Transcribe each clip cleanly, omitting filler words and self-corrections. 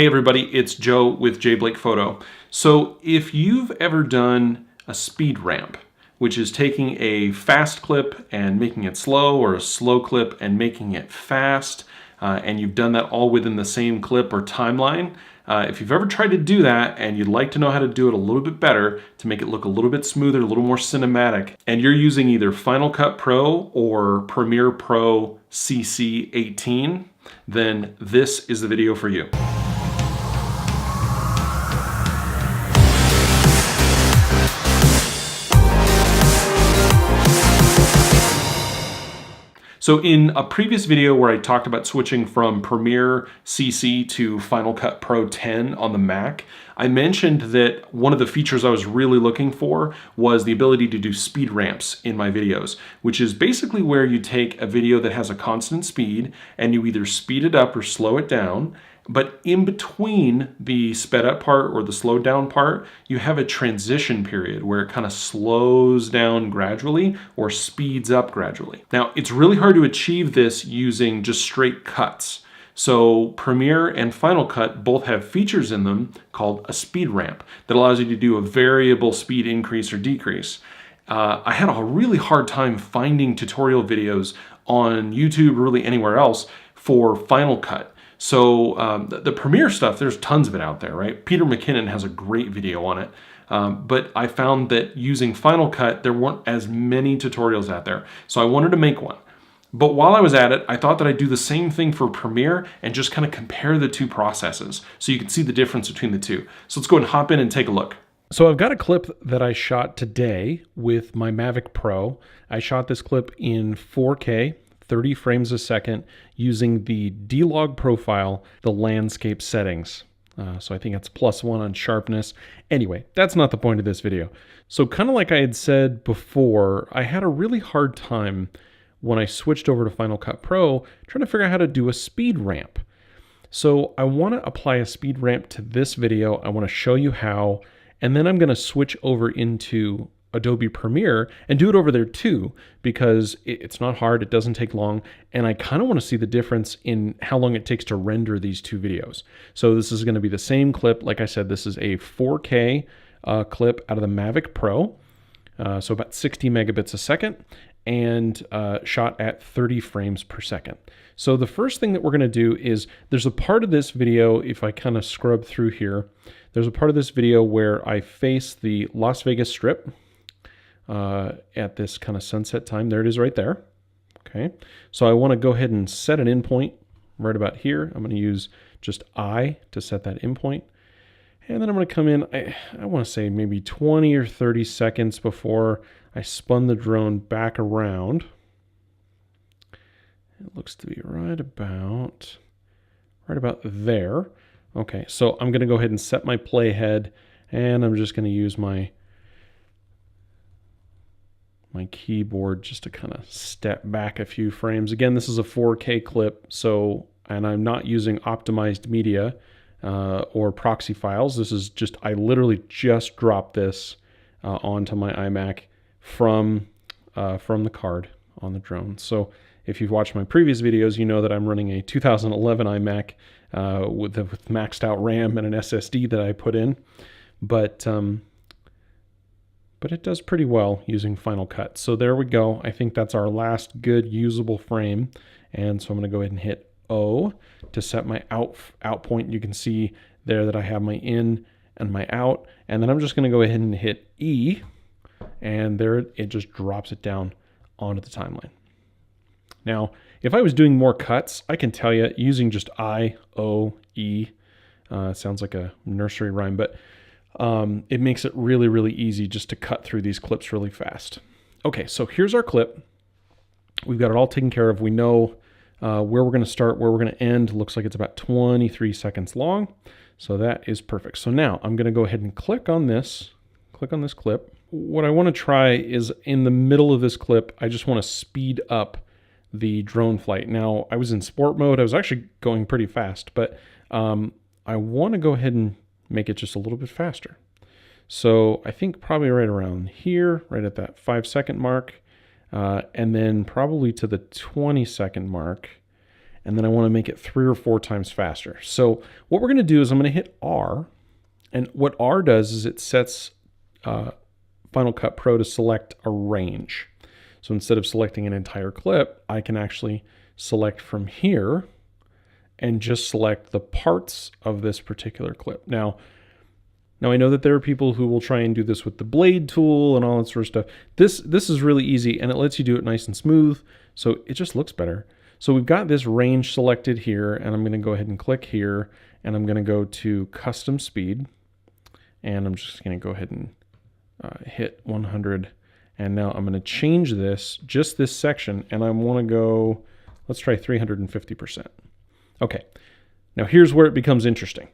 Hey everybody, it's Joe with J Blake Photo. So if you've ever done a speed ramp, which is taking a fast clip and making it slow, or a slow clip and making it fast, and you've done that all within the same clip or timeline, if you've ever tried to do that and you'd like to know how to do it a little bit better to make it look a little bit smoother, a little more cinematic, and you're using either Final Cut Pro or Premiere Pro CC 18, then this is the video for you. So in a previous video where I talked about switching from Premiere CC to Final Cut Pro 10 on the Mac, I mentioned that one of the features I was really looking for was the ability to do speed ramps in my videos, which is basically where you take a video that has a constant speed and you either speed it up or slow it down, but in between the sped up part or the slowed down part, you have a transition period where it kind of slows down gradually or speeds up gradually. Now, it's really hard to achieve this using just straight cuts. So Premiere and Final Cut both have features in them called a speed ramp that allows you to do a variable speed increase or decrease. I had a really hard time finding tutorial videos on YouTube or really anywhere else for Final Cut. So the Premiere stuff, there's tons of it out there, right? Peter McKinnon has a great video on it. But I found that using Final Cut, there weren't as many tutorials out there. So I wanted to make one. But while I was at it, I thought that I'd do the same thing for Premiere and just kind of compare the two processes so you can see the difference between the two. So let's go ahead and hop in and take a look. So I've got a clip that I shot today with my Mavic Pro. I shot this clip in 4K. 30 frames a second using the D-Log profile, the landscape settings. So I think it's +1 on sharpness. Anyway, that's not the point of this video. So kind of like I had said before, I had a really hard time when I switched over to Final Cut Pro trying to figure out how to do a speed ramp. So I want to apply a speed ramp to this video. I want to show you how, and then I'm going to switch over into Adobe Premiere and do it over there too, because it's not hard, it doesn't take long, and I kind of want to see the difference in how long it takes to render these two videos. So this is going to be the same clip. Like I said, this is a 4K clip out of the Mavic Pro, so about 60 megabits a second, and shot at 30 frames per second. So the first thing that we're going to do is, there's a part of this video, if I kind of scrub through here, there's a part of this video where I face the Las Vegas Strip at this kind of sunset time. There it is right there. Okay, so I want to go ahead and set an in point right about here. I'm going to use just I to set that in point. And then I'm going to come in, I want to say maybe 20 or 30 seconds before I spun the drone back around. It looks to be right about there. Okay, so I'm going to go ahead and set my playhead, and I'm just going to use my keyboard just to kind of step back a few frames. Again, this is a 4K clip, so, and I'm not using optimized media or proxy files. This is just, I literally just dropped this onto my iMac from the card on the drone. So if you've watched my previous videos, you know that I'm running a 2011 iMac with maxed out RAM and an SSD that I put in, but it does pretty well using Final Cut. So there we go. I think that's our last good usable frame. And so I'm going to go ahead and hit O to set my out point. You can see there that I have my in and my out. And then I'm just going to go ahead and hit E, and there it just drops it down onto the timeline. Now, if I was doing more cuts, I can tell you using just I, O, E, sounds like a nursery rhyme, but it makes it really, really easy just to cut through these clips really fast. Okay, so here's our clip. We've got it all taken care of. We know where we're going to start, where we're going to end. Looks like it's about 23 seconds long. So that is perfect. So now I'm going to go ahead and click on this clip. What I want to try is in the middle of this clip, I just want to speed up the drone flight. Now, I was in sport mode. I was actually going pretty fast, but I want to go ahead and make it just a little bit faster. So I think probably right around here, right at that 5-second mark, and then probably to the 20-second mark. and then I want to make it 3 or 4 times faster. So what we're going to do is I'm going to hit R, and what R does is it sets Final Cut Pro to select a range. So instead of selecting an entire clip, I can actually select from here and just select the parts of this particular clip. Now I know that there are people who will try and do this with the blade tool and all that sort of stuff. This is really easy, and it lets you do it nice and smooth, so it just looks better. So we've got this range selected here, and I'm going to go ahead and click here, and I'm going to go to custom speed, and I'm just going to go ahead and hit 100. And now I'm going to change this, just this section, and I want to go, let's try 350%. Okay, now here's where it becomes interesting.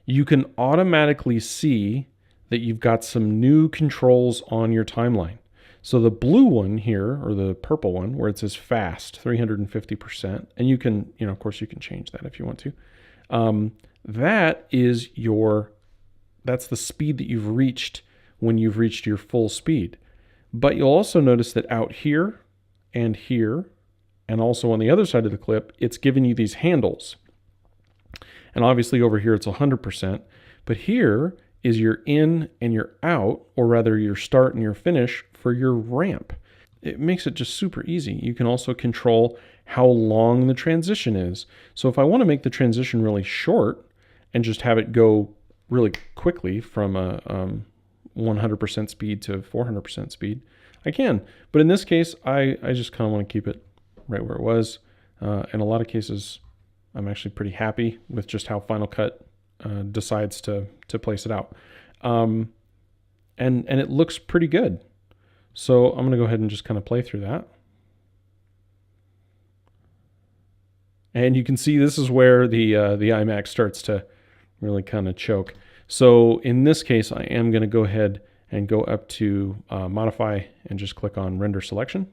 You can automatically see that you've got some new controls on your timeline. So the blue one here, or the purple one, where it says fast, 350%, and you can, of course you can change that if you want to. That's the speed that you've reached when you've reached your full speed. But you'll also notice that out here, and also on the other side of the clip, it's giving you these handles. And obviously over here it's 100%, but here is your in and your out, or rather your start and your finish for your ramp. It makes it just super easy. You can also control how long the transition is. So if I want to make the transition really short and just have it go really quickly from a 100% speed to 400% speed, I can. But in this case, I just kind of want to keep it right where it was. In a lot of cases, I'm actually pretty happy with just how Final Cut decides to place it out. And it looks pretty good. So I'm going to go ahead and just kind of play through that. And you can see this is where the iMac starts to really kind of choke. So in this case, I am going to go ahead and go up to modify and just click on render selection.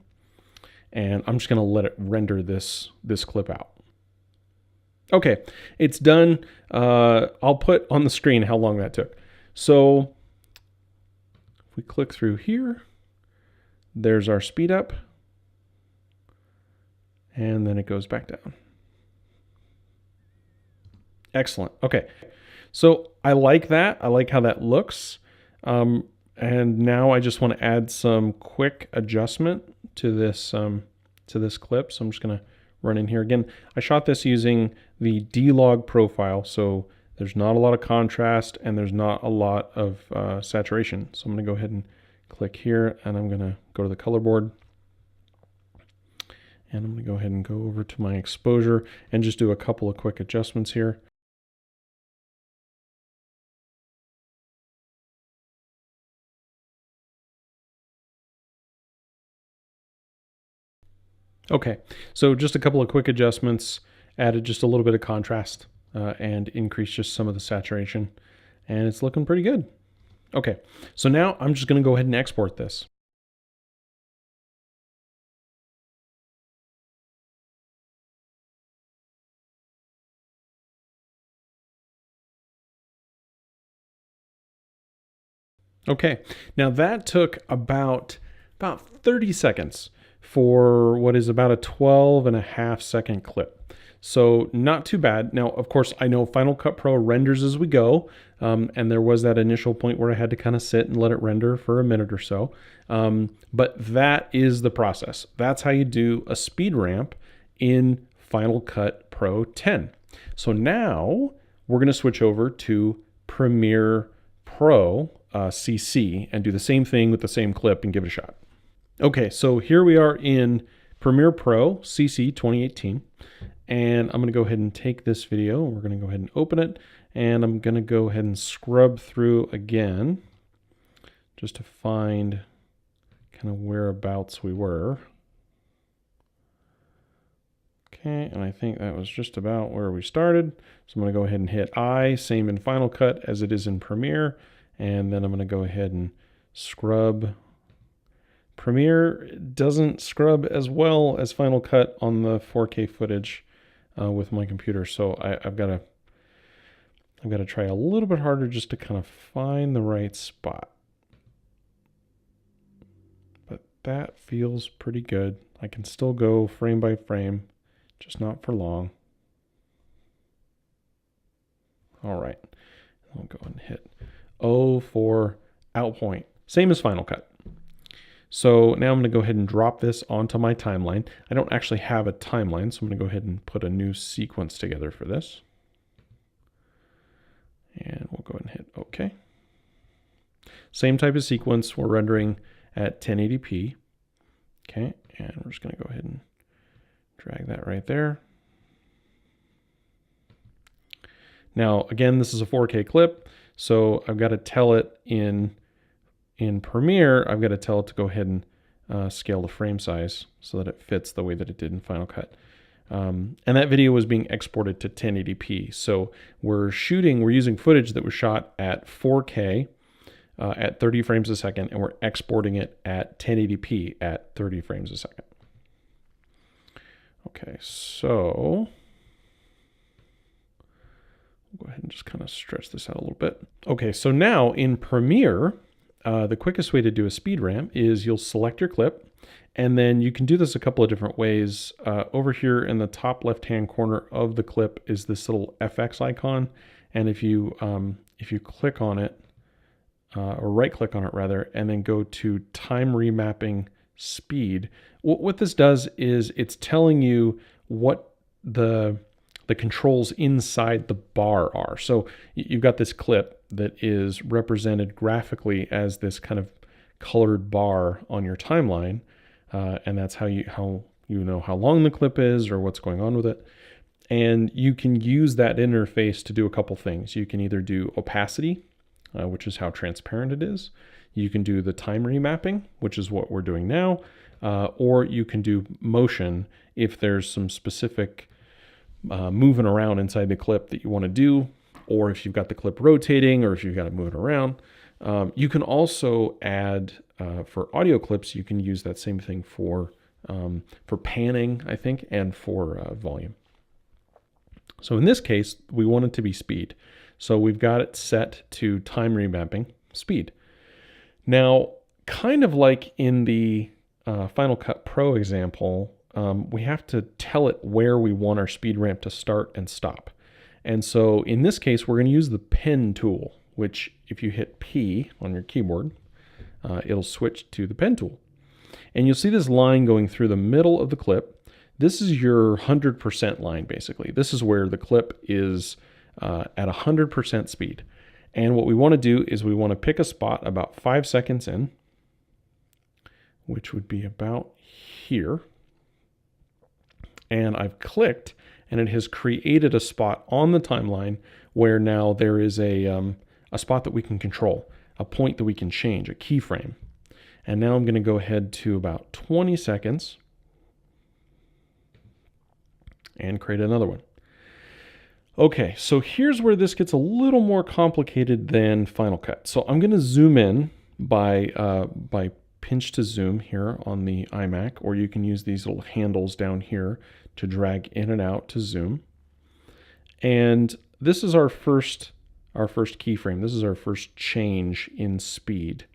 And I'm just going to let it render this clip out. Okay, it's done. I'll put on the screen how long that took. So if we click through here, there's our speed up, and then it goes back down. Excellent. Okay, so I like that. I like how that looks. And now I just want to add some quick adjustment to this clip. So I'm just going to run in here again. I shot this using the D-Log profile, so there's not a lot of contrast and there's not a lot of saturation. So I'm going to go ahead and click here, and I'm going to go to the color board, and I'm going to go ahead and go over to my exposure and just do a couple of quick adjustments here. Okay, so just a couple of quick adjustments, added just a little bit of contrast and increased just some of the saturation, and it's looking pretty good. Okay, so now I'm just going to go ahead and export this. Okay, now that took about 30 seconds for what is about a 12.5-second clip. So not too bad. Now, of course, I know Final Cut Pro renders as we go, and there was that initial point where I had to kind of sit and let it render for a minute or so. But that is the process. That's how you do a speed ramp in Final Cut Pro 10. So now we're going to switch over to Premiere Pro CC and do the same thing with the same clip and give it a shot. Okay, so here we are in Premiere Pro CC 2018, and I'm going to go ahead and take this video, and we're going to go ahead and open it, and I'm going to go ahead and scrub through again just to find kind of whereabouts we were. Okay, and I think that was just about where we started. So I'm going to go ahead and hit I, same in Final Cut as it is in Premiere, and then I'm going to go ahead and scrub. Premiere doesn't scrub as well as Final Cut on the 4K footage with my computer, so I've got to try a little bit harder just to kind of find the right spot. But that feels pretty good. I can still go frame by frame, just not for long. All right, I'll go and hit O for out point, same as Final Cut. So now I'm going to go ahead and drop this onto my timeline. I don't actually have a timeline, so I'm going to go ahead and put a new sequence together for this. And we'll go ahead and hit OK. Same type of sequence, we're rendering at 1080p. Okay, and we're just going to go ahead and drag that right there. Now, again, this is a 4K clip, so I've got to tell it in Premiere, I've got to tell it to go ahead and scale the frame size so that it fits the way that it did in Final Cut. And that video was being exported to 1080p. So we're using footage that was shot at 4K at 30 frames a second, and we're exporting it at 1080p at 30 frames a second. Okay, so we'll go ahead and just kind of stretch this out a little bit. Okay, so now in Premiere, the quickest way to do a speed ramp is you'll select your clip, and then you can do this a couple of different ways. Over here in the top left-hand corner of the clip is this little FX icon, and if you click on it, or right-click on it rather, and then go to time remapping speed, what this does is it's telling you what the controls inside the bar are. So you've got this clip that is represented graphically as this kind of colored bar on your timeline, and that's how you know how long the clip is or what's going on with it. And you can use that interface to do a couple things. You can either do opacity, which is how transparent it is. You can do the time remapping, which is what we're doing now, or you can do motion if there's some specific moving around inside the clip that you want to do, or if you've got the clip rotating, or if you've got it moving around. You can also add, for audio clips, you can use that same thing for panning, I think, and for volume. So in this case, we want it to be speed. So we've got it set to time remapping speed. Now, kind of like in the Final Cut Pro example, we have to tell it where we want our speed ramp to start and stop. And so in this case, we're going to use the pen tool, which if you hit P on your keyboard, it'll switch to the pen tool. And you'll see this line going through the middle of the clip. This is your 100% line, basically. This is where the clip is at 100% speed. And what we want to do is we want to pick a spot about 5 seconds in, which would be about here. And I've clicked, and it has created a spot on the timeline where now there is a spot that we can control, a point that we can change, a keyframe. And now I'm going to go ahead to about 20 seconds and create another one. Okay, so here's where this gets a little more complicated than Final Cut. So I'm going to zoom in by pinch to zoom here on the iMac, or you can use these little handles down here to drag in and out to zoom. And this is our first keyframe. This is our first change in speed.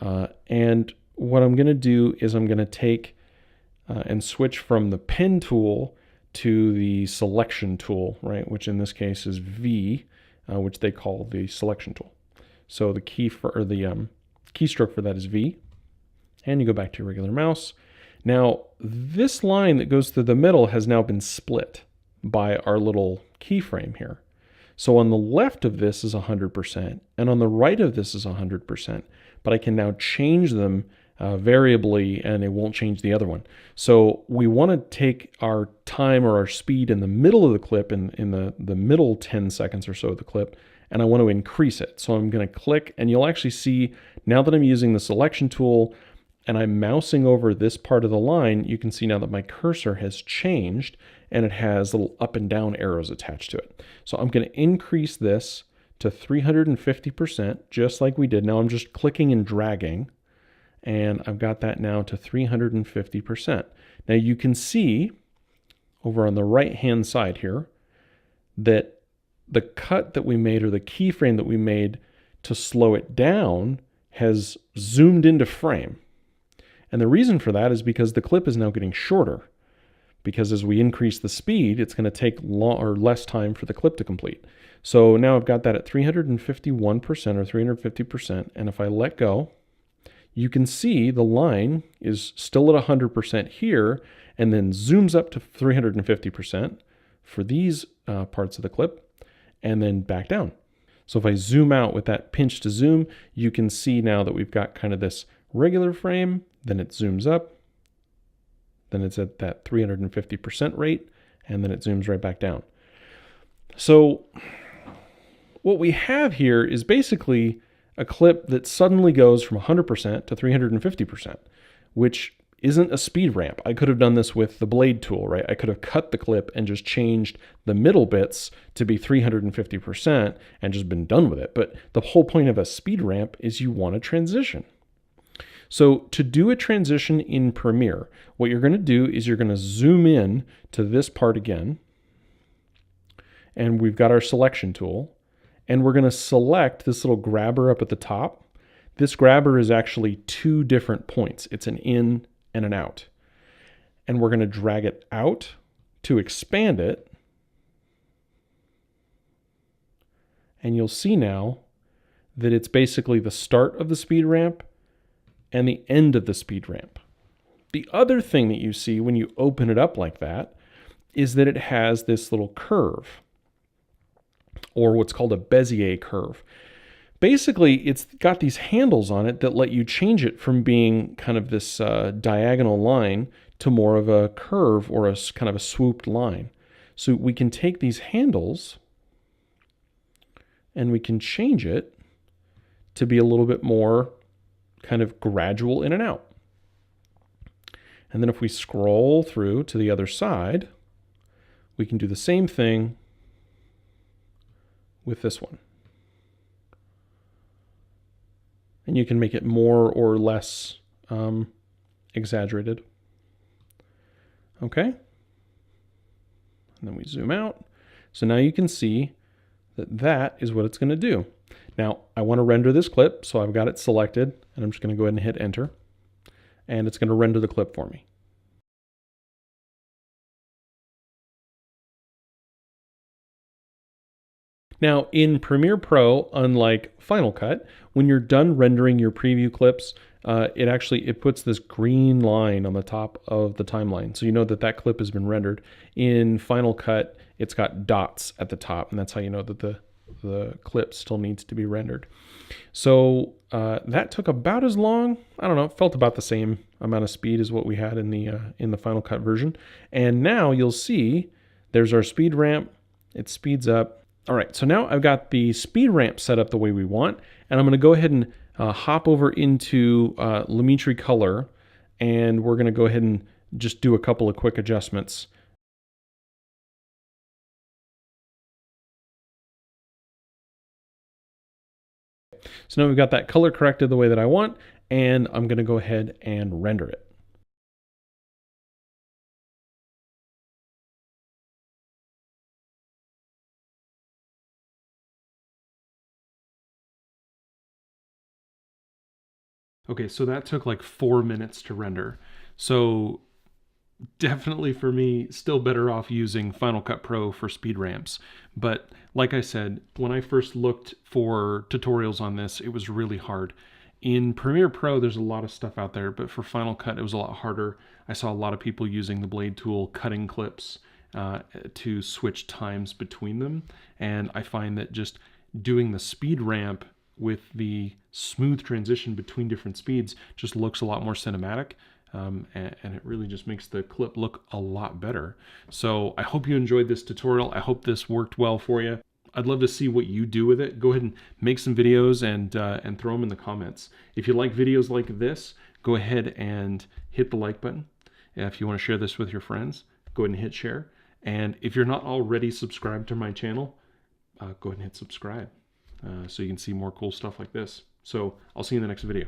And what I'm going to do is I'm going to take and switch from the pen tool to the selection tool, right? Which in this case is V, which they call the selection tool. So the keystroke for that is V. And you go back to your regular mouse. Now, this line that goes through the middle has now been split by our little keyframe here. So on the left of this is 100%, and on the right of this is 100%, but I can now change them variably, and it won't change the other one. So we want to take our time or our speed in the middle of the clip, in the middle 10 seconds or so of the clip, and I want to increase it. So I'm going to click, and you'll actually see now that I'm using the selection tool and I'm mousing over this part of the line, you can see now that my cursor has changed and it has little up and down arrows attached to it. So I'm going to increase this to 350%, just like we did. Now I'm just clicking and dragging, and I've got that now to 350%. Now you can see over on the right-hand side here that the cut that we made, or the keyframe that we made to slow it down, has zoomed into frame. And the reason for that is because the clip is now getting shorter. because as we increase the speed, it's going to take less time for the clip to complete. So now I've got that at 351% or 350%, and if I let go, you can see the line is still at 100% here, and then zooms up to 350% for these parts of the clip, and then back down. So if I zoom out with that pinch to zoom, you can see now that we've got kind of this regular frame, then it zooms up, then it's at that 350% rate, and then it zooms right back down. So what we have here is basically a clip that suddenly goes from 100% to 350%, which isn't a speed ramp. I could have done this with the blade tool, right? I could have cut the clip and just changed the middle bits to be 350% and just been done with it. But the whole point of a speed ramp is you want a transition. So to do a transition in Premiere, what you're going to do is you're going to zoom in to this part again, and we've got our selection tool, and we're going to select this little grabber up at the top. This grabber is actually two different points. It's an in and an out. And we're going to drag it out to expand it. And you'll see now that it's basically the start of the speed ramp and the end of the speed ramp. The other thing that you see when you open it up like that is that it has this little curve, or what's called a Bezier curve. Basically, it's got these handles on it that let you change it from being kind of this diagonal line to more of a curve or a kind of a swooped line. So we can take these handles and we can change it to be a little bit more kind of gradual in and out. And then if we scroll through to the other side, we can do the same thing with this one. And you can make it more or less exaggerated. Okay. And then we zoom out. So now you can see that that is what it's going to do. Now I want to render this clip, so I've got it selected, and I'm just going to go ahead and hit enter. And it's going to render the clip for me. Now in Premiere Pro, unlike Final Cut, when you're done rendering your preview clips, it puts this green line on the top of the timeline. So you know that that clip has been rendered. In Final Cut, it's got dots at the top, and that's how you know that the clip still needs to be rendered. So that took about as long, I don't know, it felt about the same amount of speed as what we had in the Final Cut version. And now you'll see there's our speed ramp, it speeds up. All right, so now I've got the speed ramp set up the way we want, and I'm going to go ahead and hop over into Lumetri Color, and we're going to go ahead and just do a couple of quick adjustments. So now we've got that color corrected the way that I want, and I'm going to go ahead and render it. Okay, so that took like 4 minutes to render. So definitely for me, still better off using Final Cut Pro for speed ramps. But like I said, when I first looked for tutorials on this, it was really hard. In Premiere Pro, there's a lot of stuff out there, but for Final Cut, it was a lot harder. I saw a lot of people using the blade tool, cutting clips to switch times between them. And I find that just doing the speed ramp with the smooth transition between different speeds just looks a lot more cinematic, and it really just makes the clip look a lot better. So I hope you enjoyed this tutorial. I hope this worked well for you. I'd love to see what you do with it. Go ahead and make some videos and throw them in the comments. If you like videos like this, go ahead and hit the like button. If you want to share this with your friends, go ahead and hit share. And if you're not already subscribed to my channel, go ahead and hit subscribe. So you can see more cool stuff like this. So I'll see you in the next video.